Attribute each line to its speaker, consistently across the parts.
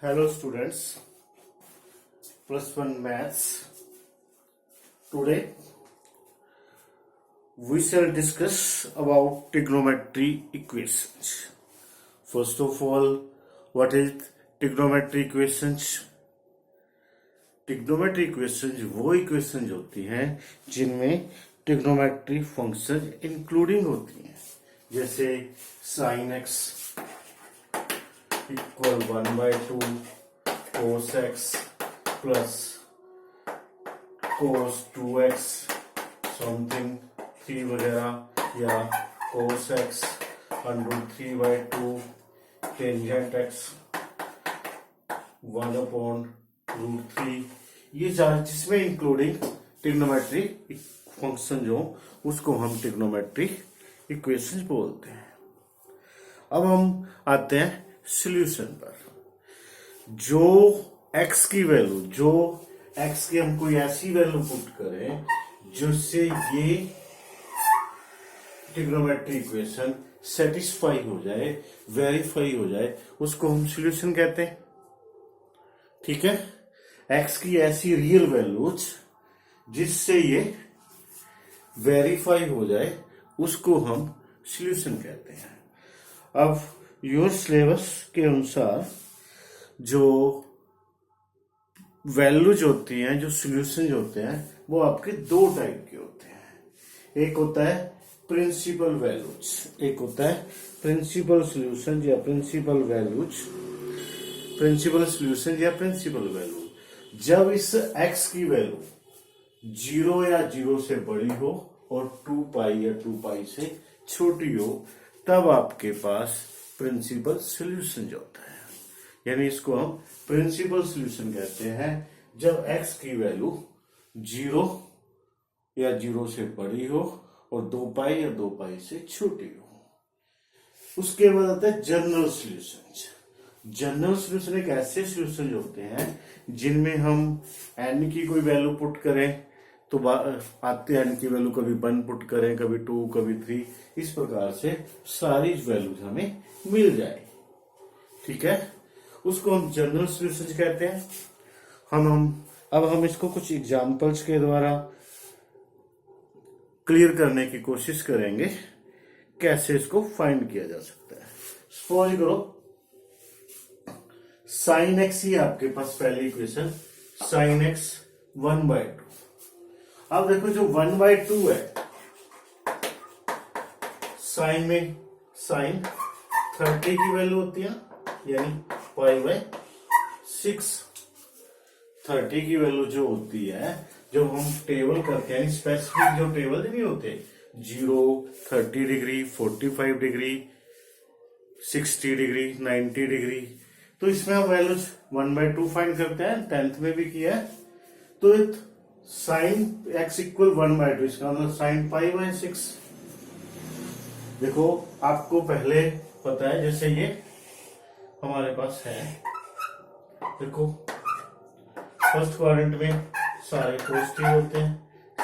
Speaker 1: Hello students, plus one maths. Today we shall discuss about trigonometry equations. First of all, what is trigonometry equations? Trigonometry equations वो equations होती हैं जिनमें trigonometry functions including होती हैं, जैसे sin x equal 1/2 cos x plus cos 2x something 3 वगैरह, या cos x √3/2 tangent x 1/√3, ये सारे जिसमें इंक्लूडिंग ट्रिग्नोमेट्री फंक्शन जो उसको हम ट्रिग्नोमेट्री इक्वेशंस बोलते हैं। अब हम आते हैं सॉल्यूशन पर। जो x की वैल्यू, जो x की हम कोई ऐसी वैल्यू पुट करें जिससे ये ट्रिग्नोमेट्री इक्वेशन सेटिस्फाई हो जाए, वेरीफाई हो जाए, उसको हम सॉल्यूशन कहते हैं। ठीक है, x की ऐसी रियल वैल्यूज जिससे ये वेरीफाई हो जाए उसको हम सॉल्यूशन कहते हैं। अब योर सिलेबस के अनुसार जो वैल्यूज होती हैं, जो सॉल्यूशन होते हैं, वो आपके दो टाइप के होते हैं। एक होता है प्रिंसिपल वैल्यूज, एक होता है प्रिंसिपल सॉल्यूशन या प्रिंसिपल वैल्यूज, प्रिंसिपल सॉल्यूशन या प्रिंसिपल वैल्यू। जब इस x की वैल्यू 0 या 0 से बड़ी हो और 2 पाई या 2 पाई से छोटी हो, तब आपके पास प्रिंसिपल सॉल्यूशन होता है। यानी इसको हम प्रिंसिपल सॉल्यूशन कहते हैं जब x की वैल्यू 0 या 0 से बड़ी हो और 2 पाई या 2 पाई से छोटी हो। उसके बाद आता है जनरल सॉल्यूशन। जनरल सॉल्यूशन एक ऐसे सॉल्यूशन होते हैं जिनमें हम n की कोई वैल्यू पुट करें तो आते हैं n की वैल्यू, कभी 1 पुट करें, कभी 2, कभी 3, इस प्रकार से सारी वैल्यूज हमें मिल जाए। ठीक है, उसको हम जनरल सॉल्यूशन कहते हैं। अब हम इसको कुछ एग्जांपल्स के द्वारा क्लियर करने की कोशिश करेंगे कैसे इसको फाइंड किया जा सकता है। सपोज करो sin x ही आपके पास पहली इक्वेशन, sin x 1/2। अब देखो जो 1/2 है, साइन में साइन 30 की वैल्यू होती है, यानी π/6। 30 की वैल्यू जो होती है, जब हम टेबल करते हैं, स्पेसिफिक जो टेबल नहीं होते, 0, 30 डिग्री, 45 डिग्री, 60 डिग्री, 90 डिग्री, तो इसमें हम वैल्यूज 1/2 फाइंड करते हैं। 10th में भी किया है। तो साइन x इक्वल 1/2, इसका मतलब साइन π/6। देखो आपको पहले पता है, जैसे ये हमारे पास है, देखो फर्स्ट क्वाड्रेंट में सारे पॉजिटिव होते हैं,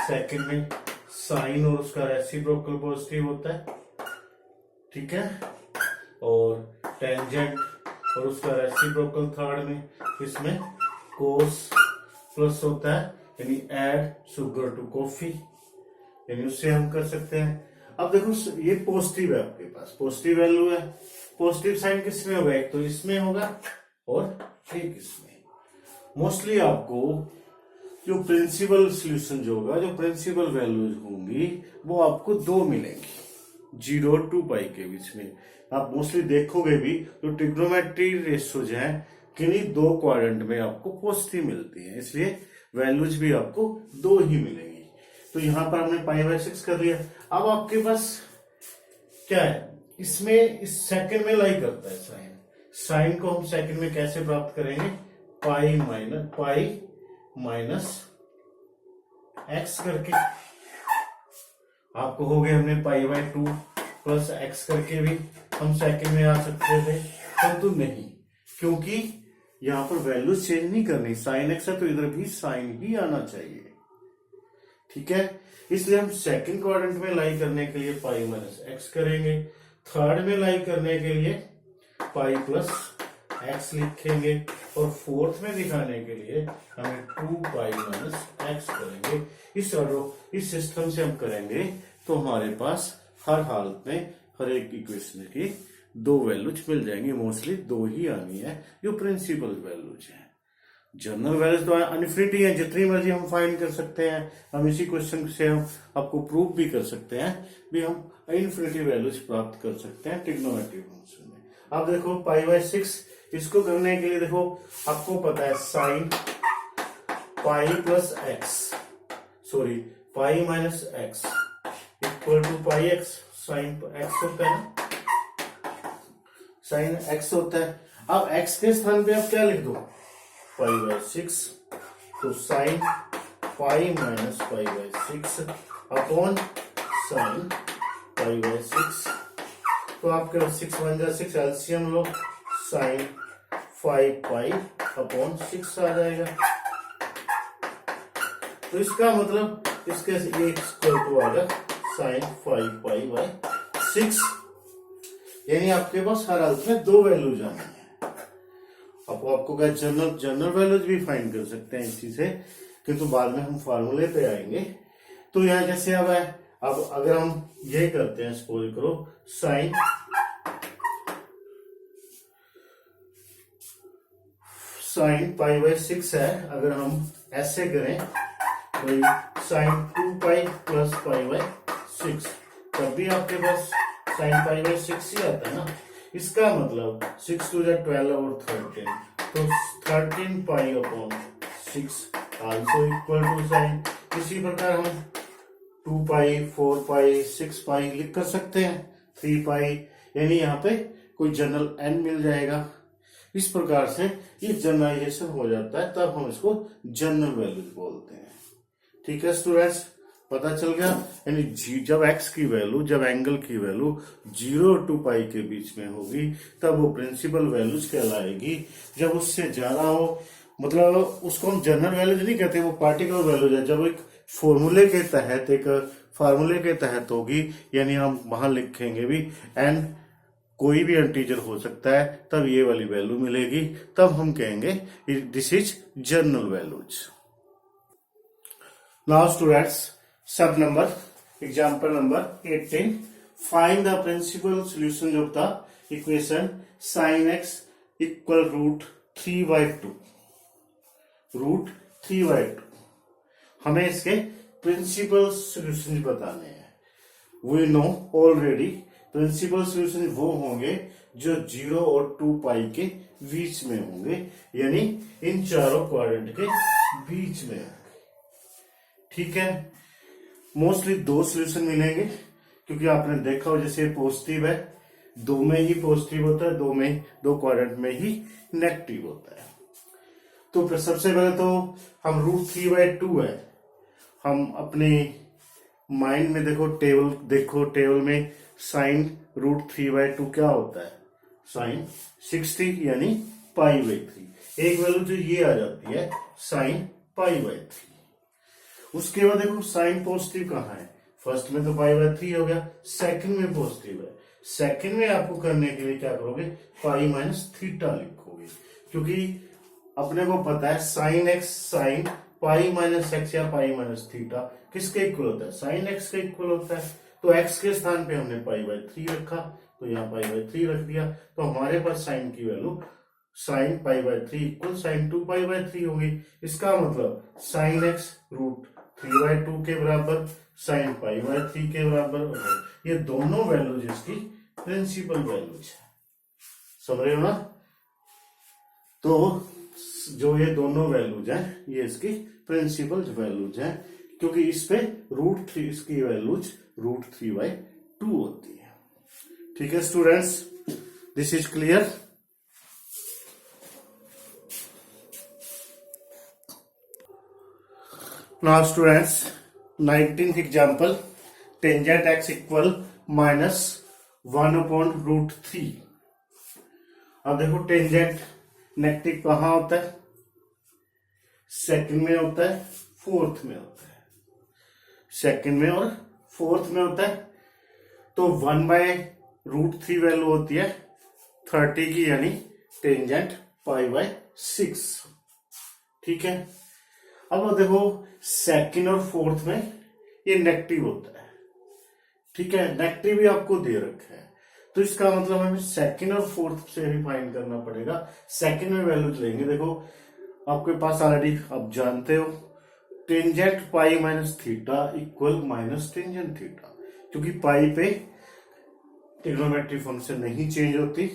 Speaker 1: सेकंड में साइन और उसका रेसिप्रोकल पॉजिटिव होता है। ठीक है, और टेंजेंट और उसका रेसिप्रोकल थर्ड में, इसमें कोस प्लस होता है, यानी ऐड शुगर टू कॉफी, यानी उससे हम कर सकते हैं। अब देखो ये पॉजिटिव है, आपके पास पॉजिटिव वैल्यू है, पॉजिटिव साइन किसमें होगा, एक तो इसमें होगा और एक इसमें। मोस्टली आपको जो प्रिंसिपल सॉल्यूशन जो होगा, जो प्रिंसिपल वैल्यूज होंगी, वो आपको दो मिलेंगी 0 और 2 पाई के बीच में। आप मोस्टली देखोगे भी तो ट्रिग्नोमेट्री रेशियोज हैं, किन्हीं दो क्वाड्रेंट में आपको पॉजिटिव मिलती है, इसलिए वैल्यूज भी आपको दो ही मिलेंगी। तो यहां पर हमने π/6 कर लिया। अब आपके पास क्या है, इसमें इस सेकंड में लाई करता है साइन। साइन को हम सेकंड में कैसे प्राप्त करेंगे, पाई माइनस x करके। आपको हो गए, हमने π/2 प्लस x करके भी हम सेकंड में आ सकते थे, परंतु नहीं, क्योंकि यहां पर वैल्यू चेंज नहीं करनी। साइन x है तो इधर भी साइन ही आना चाहिए। ठीक है, इसलिए हम सेकंड क्वाड्रेंट में लाई करने के लिए π-x करेंगे, थर्ड में लाई करने के लिए π+x लिखेंगे, और फोर्थ में दिखाने के लिए हमें 2 पाई माइनस एक्स करेंगे। इस सिस्टम से हम करेंगे तो हमारे पास हर हालत में हर एक इक्वेशन की दो वैल्यूज मिल जाएंगी, मोस्टली दो ही आनी है जो प्रिंसिपल वैल्यूज है। जनरल वैल्यूज तो इनफिनिटी है, जितनी मर्जी हम फाइंड कर सकते हैं। हम इसी क्वेश्चन से हम आपको प्रूव भी कर सकते हैं भी हम इनफिनिटी वैल्यूज प्राप्त कर सकते हैं ट्रिग्नोमेट्रिक फंक्शन में। अब देखो पाई बाय 6, इसको करने के लिए देखो आपको पता है sine pi plus x, sorry pi minus x equal to pi x. Sine x होता है, साइन एक्स होता है। अब एक्स के स्थान पे आप क्या लिख दो, पाई बाय 6, तो sine pi minus pi by 6 upon sine pi by 6। तो आपके 6 बन जाए 6, एलसीएम लो, साइन 5 पाई अपॉन 6 आ जाएगा। तो इसका मतलब इसके ये इक्वल टू आ जाएगा साइन 5 पाई बाय 6। यानी आपके पास हर हालत में दो वैल्यूज आनी है। आपको क्या जनरल वैल्यूज भी फाइंड कर सकते हैं इसी से, किंतु बाद में हम फार्मूले पे आएंगे। तो यहाँ जैसे अब है, अब अगर हम ये करते हैं, सपोज करो साइन पाई बाय 6 है, अगर हम ऐसे करें तो sine 2 pi plus pi by 6, तब भी आपके पास साइन पाई बाय 6 ही आता है ना। इसका मतलब 6 टू 12 और 13, तो 13 pi upon 6 also equal to sine. इसी प्रकार हम 2 पाई 4 पाई 6 पाई लिख कर सकते हैं, 3 पाई, यानी यहाँ पे कोई जनरल एन मिल जाएगा। इस प्रकार से ये जनरलाइजेशन हो जाता है, तब हम इसको जनरल वैल्यूज बोलते हैं। ठीक है स्टूडेंट्स, पता चल गया। यानी जब एक्स की वैल्यू, जब एंगल की वैल्यू 0 और 2 पाई के बीच में होगी तब वो प्रिंसिपल वैल्यूज कहलाएगी। जब उससे ज्यादा हो, मतलब उसको हम जनरल वैल्यूज नहीं कहते, वो पार्टिकुलर वैल्यूज है। जब एक फॉर्मूले के तहत, एक फार्मूले के तहत होगी, यानी हम वहां लिखेंगे भी एन कोई भी इंटीजर हो सकता है, तब ये वाली वैल्यू मिलेगी, तब हम कहेंगे this is general values. Now students, सब number example number 18, find the principal solution of the equation sin x equal √3/2। √3/2 हमें इसके प्रिंसिपल सॉल्यूशन बताने हैं। We know already principal solution वो होंगे जो 0 और 2 पाई के बीच में होंगे, यानी इन चारों क्वाड्रेंट के बीच में होंगे। ठीक है, मोस्टली दो सॉल्यूशन मिलेंगे, क्योंकि आपने देखा हो जैसे पॉजिटिव है, दो में ही पॉजिटिव होता है, दो क्वाड्रेंट में ही नेगेटिव होता है। तो फिर सबसे पहले तो हम √3/2 है, हम अपने माइंड में देखो, टेबल में साइन √3/2 क्या होता है, साइन 60 यानी π/3। एक वैल्यू जो ये आ जाती है साइन π/3। उसके बाद देखो साइन पॉजिटिव कहाँ है, फर्स्ट में तो π/3 हो गया, सेकंड में पॉजिटिव है। सेकंड में आपको करने के लिए क्या करोगे, पाई माइनस थीटा लिखोगे, क्योंकि अपने को पता है sine x sine pi minus x या पाई माइनस थीटा किसके इक्वल होता है, साइन एक्स के इक्वल होता है। तो एक्स के स्थान पे हमने π/3 रखा, तो यहाँ π/3 रख दिया, तो हमारे पास साइन की वैल्यू साइन π/3 इक्वल साइन 2π/3 होगी। इसका मतलब साइन एक्स √3/2 के बराबर, साइन π/3 के बराबर। ये दोनों वैल्यूज इसकी प्रिंसिपल वैल्यूज है, समझ रहे हो ना। तो जो ये दोनों वैल्यूज हैं ये इसकी प्रिंसिपल वैल्यूज हैं, क्योंकि इस पे √3 इसकी वैल्यूज √3/2 होती है। ठीक है students, this is clear. Now students, 19th example, tangent x equal -1/√3। अब देखो टेंजेंट नेगेटिव कहां होता है, सेकंड में होता है, फोर्थ में होता है, सेकंड में और फोर्थ में होता है। तो 1/√3 वैल्यू होती है 30 की, यानी टेंजेंट पाई बाय 6। ठीक है, अब देखो सेकंड और फोर्थ में ये नेगेटिव होता है। ठीक है, नेगेटिव भी आपको दे रखा है, तो इसका मतलब हमें सेकंड और फोर्थ से भी फाइंड करना पड़ेगा। सेकंड में वैल्यूज लेंगे। देखो आपके पास ऑलरेडी आप जानते हो टेंजेंट पाई minus theta equal minus tangent theta, क्योंकि पाई पे ट्रिग्नोमेट्री फंक्शन नहीं चेंज होती,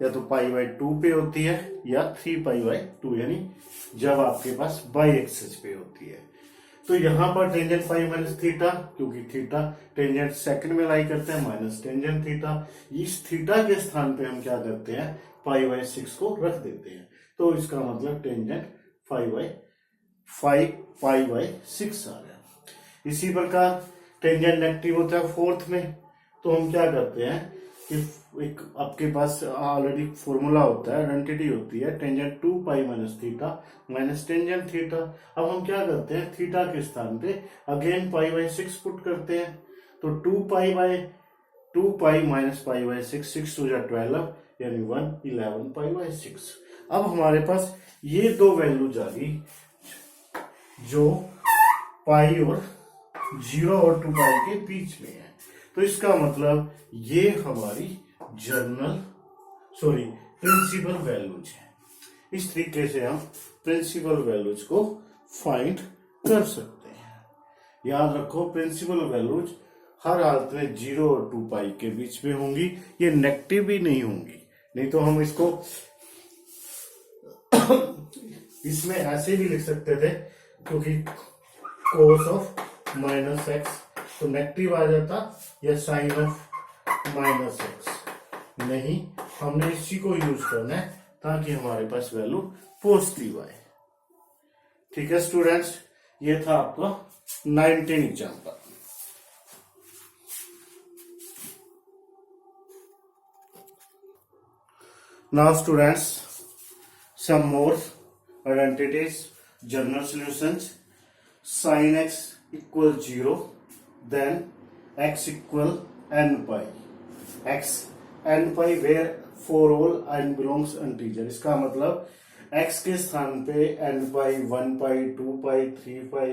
Speaker 1: या तो पाई बाय 2 पे होती है या 3 पाई बाय 2, यानी जब आपके पास बाई एक्सिस पे होती है। तो यहां पर टेंजेंट पाई माइनस थीटा, क्योंकि थीटा टेंजेंट सेकंड में लाई करते हैं, माइनस टेंजेंट थीटा। इस थीटा के स्थान पे हम क्या करते हैं, पाई बाय 6 को रख देते हैं, तो इसका मतलब टेंजेंट 5 पाई बाय 6 आ गया। इसी प्रकार टेंजेंट नेगेटिव होता है फोर्थ में, तो हम क्या करते हैं कि एक आपके पास ऑलरेडी फॉर्मूला होता है, आइडेंटिटी होती है tangent 2 pi minus theta minus tangent theta. अब हम क्या करते हैं, थीटा के स्थान पे अगेन पाई बाय 6 पुट करते हैं, तो 2 pi minus pi by 6, 6 two जा 12 यानी 11 पाई बाय 6। अब हमारे पास ये दो वैल्यूज आ गई जो पाई और 0 और 2 पाई के बीच में है। तो इसका मतलब ये हमारी प्रिंसिपल वैल्यूज है। इस तरीके से हम प्रिंसिपल वैल्यूज को फाइंड कर सकते हैं। याद रखो प्रिंसिपल वैल्यूज हर हालत में 0 और 2 पाई के बीच में होंगी, ये नेगेटिव भी नहीं होंगी। नहीं तो हम इसको इसमें ऐसे भी लिख सकते थे, क्योंकि कोस ऑफ माइनस एक्स तो नेगेटिव आ जाता, या साइन ऑफ माइनस एक्स। नहीं, हमने इसी को यूज करना है ताकि हमारे पास वैल्यू पॉजिटिव आए। ठीक है स्टूडेंट्स, ये था आपका 19 example. Now students, some more identities, general solutions. sin x equal 0, then x equal n pi, x n pi where for all n belongs integer। इसका मतलब x के स्थान पे n pi 1 pi 2 pi 3 pi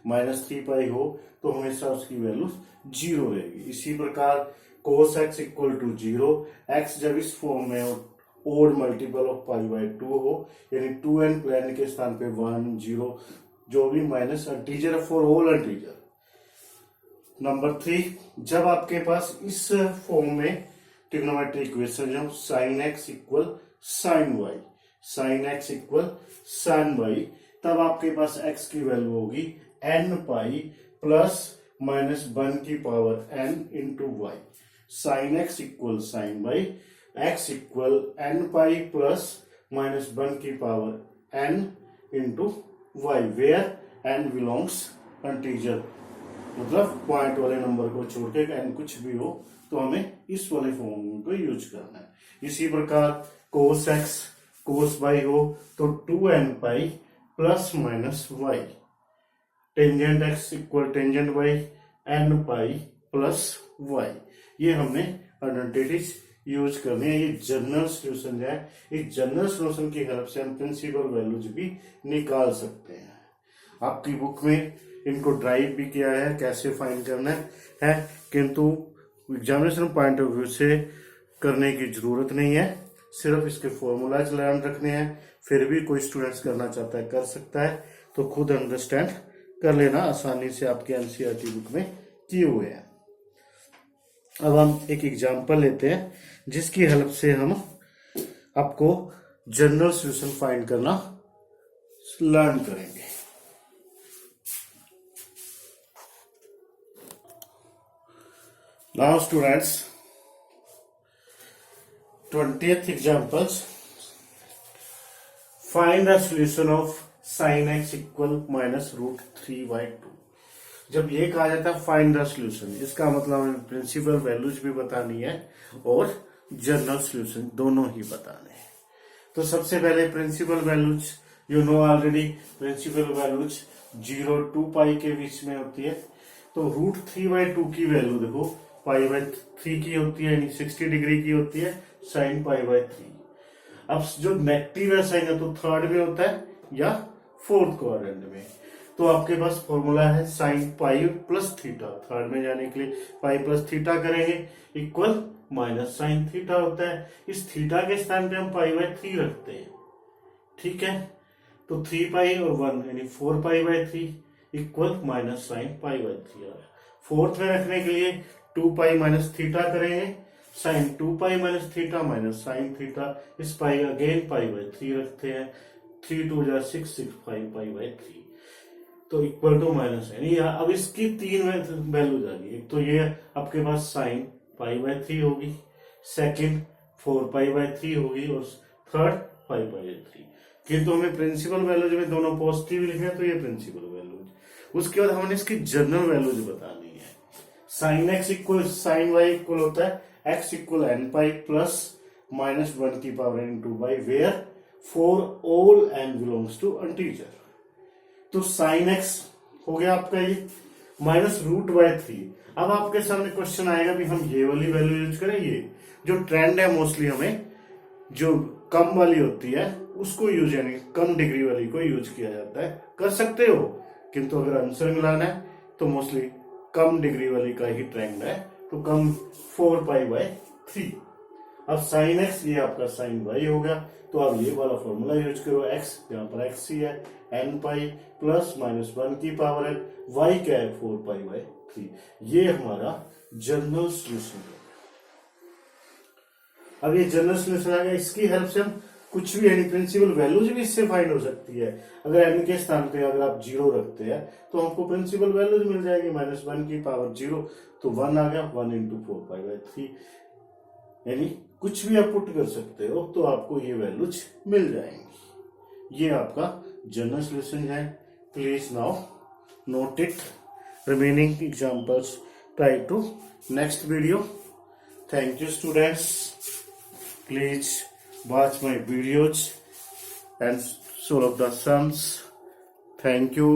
Speaker 1: minus 3 pi हो तो हमेशा उसकी value 0 रहेगी। इसी प्रकार cos x equal to 0, x जब इस फॉर्म में हो odd multiple of pi by 2 हो, यानी 2n प्लेन के स्थान पे 1 0 जो भी minus integer for whole integer. Number 3, जब आपके पास इस फॉर्म में ट्रिग्नोमेट्री इक्वेशन जो sine x equal sine y, sine x equal sine y, तब आपके पास एक्स की वैल्यू होगी एन पाई प्लस माइनस 1 की power n into y. Sine x equal sine y, x equal n pi plus minus 1 की power n into y, where n belongs integer, मतलब point वाले number को छोड़ के N कुछ भी हो तो हमें इस वाले फॉर्म को यूज करना है। इसी प्रकार कोस एक्स कोस वाई हो तो 2n pi plus minus y, tangent x equal tangent y n pi plus y. ये हमने आइडेंटिटीज यूज करनी है। ये जनरल सॉल्यूशन है, इस जनरल सॉल्यूशन की हेल्प से हम प्रिंसिपल वैल्यूज भी निकाल सकते हैं। आपकी बुक में इनको ड्राइव भी किया है कैसे फाइंड करना है, किंतु एग्जामिनेशन पॉइंट ऑफ व्यू से करने की जरूरत नहीं है, सिर्फ इसके फॉर्मूलाज लर्न रखने हैं। फिर भी कोई स्टूडेंट्स करना चाहता है कर सकता है, तो खुद अंडरस्टैंड कर लेना, आसानी से आपके एनसीईआरटी बुक में किए हुए हैं। अब हम एक एग्जांपल लेते हैं जिसकी हेल्प से हम आपको जनरल सॉल्यूशन फाइंड करना लर्न करेंगे। Now students, 20th examples, find the solution of sin x equal minus root 3/2। जब ये कहा जाता है फाइंड द सॉल्यूशन, इसका मतलब हमें प्रिंसिपल वैल्यूज भी बतानी है और जनरल सॉल्यूशन दोनों ही बताने हैं। तो सबसे पहले principal values you know already, principal values 0 2 pi के बीच में होती है। तो रूट 3/2 की वैल्यू देखो पाई बाय 3 की होती है, यानी 60 डिग्री की होती है, साइन पाई बाय 3। अब जो नेगेटिव है साइन है तो थर्ड में होता है या फोर्थ क्वाड्रेंट में। तो आपके पास फॉर्मूला है sine pi plus theta, third में जाने के लिए पाई प्लस थीटा करेंगे इक्वल माइनस साइन थीटा होता है। इस थीटा के स्थान पे हम पाई बाय 3 रखते हैं, ठीक है। तो 3 पाई और 1 यानी 4 pi by 3 equal minus sine pi by 3 आ गया। फोर्थ में रखने के लिए 2 पाई माइनस थीटा करेंगे, sine 2 pi minus theta minus sine theta, इस पाई अगेन पाई बाय 3 रखते हैं, 3 2 जा 6 6 5 पाई बाय 3 तो इक्वल टू माइनस यानी अब इसकी 3 वैल्यूज आ गई। एक तो ये आपके पास साइन पाई बाय 3 होगी, सेकंड 4 पाई बाय 3 होगी और थर्ड 5 पाई बाय 3। किंतु हमें प्रिंसिपल वैल्यूज में दोनों पॉजिटिव लिखना है तो ये प्रिंसिपल वैल्यूज। उसके बाद हमने इसकी जनरल वैल्यूज बतानी है। Sine x equal sine y equal होता है x equal n pi plus minus 1 की power n2 by where for all n belongs to integer. तो साइन एक्स हो गया आपका ये माइनस रूट बाय 3। अब आपके सामने क्वेश्चन आएगा भी हम ये वाली वैल्यू यूज करें, ये जो ट्रेंड है मोस्टली हमें जो कम वाली होती है उसको यूज यानी कम डिग्री वाली को यूज किया जाता है, कर सकते हो। किंतु अगर आंसर मिलाना है तो मोस्टली कम डिग्री वाली का ही ट्रेंड है, तो कम 4 पाई बाय 3। अब साइन एक्स ये आपका साइन वाई हो गया, तो अब ये वाला फॉर्मूला यूज करो, एक्स यहाँ पर एक्स ही है एन पाई प्लस माइनस 1 की पावर है, वाई क्या है 4 पाई बाय 3। ये हमारा जनरल सोल्यूशन है। अब ये जनरल सोल्यूशन आ गया, इसकी हेल्प से हम कुछ भी यानी प्रिंसिपल वैल्यूज भी इससे फाइंड हो सकती है। अगर एन के स्थान पे अगर आप 0 रखते हैं तो हमको प्रिंसिपल वैल्यूज मिल जाएगी, माइनस 1 की पावर 0 तो 1 आ गया, 1 इंटू 4 पाई बाय 3 यानी कुछ भी आप पुट कर सकते हो तो आपको ये वैल्यूज मिल जाएंगी। ये आपका जनरल सोल्यूशन है। Please now note it, remaining examples try to next video. Thank you students, please watch my videos and solve the sums. Thank you.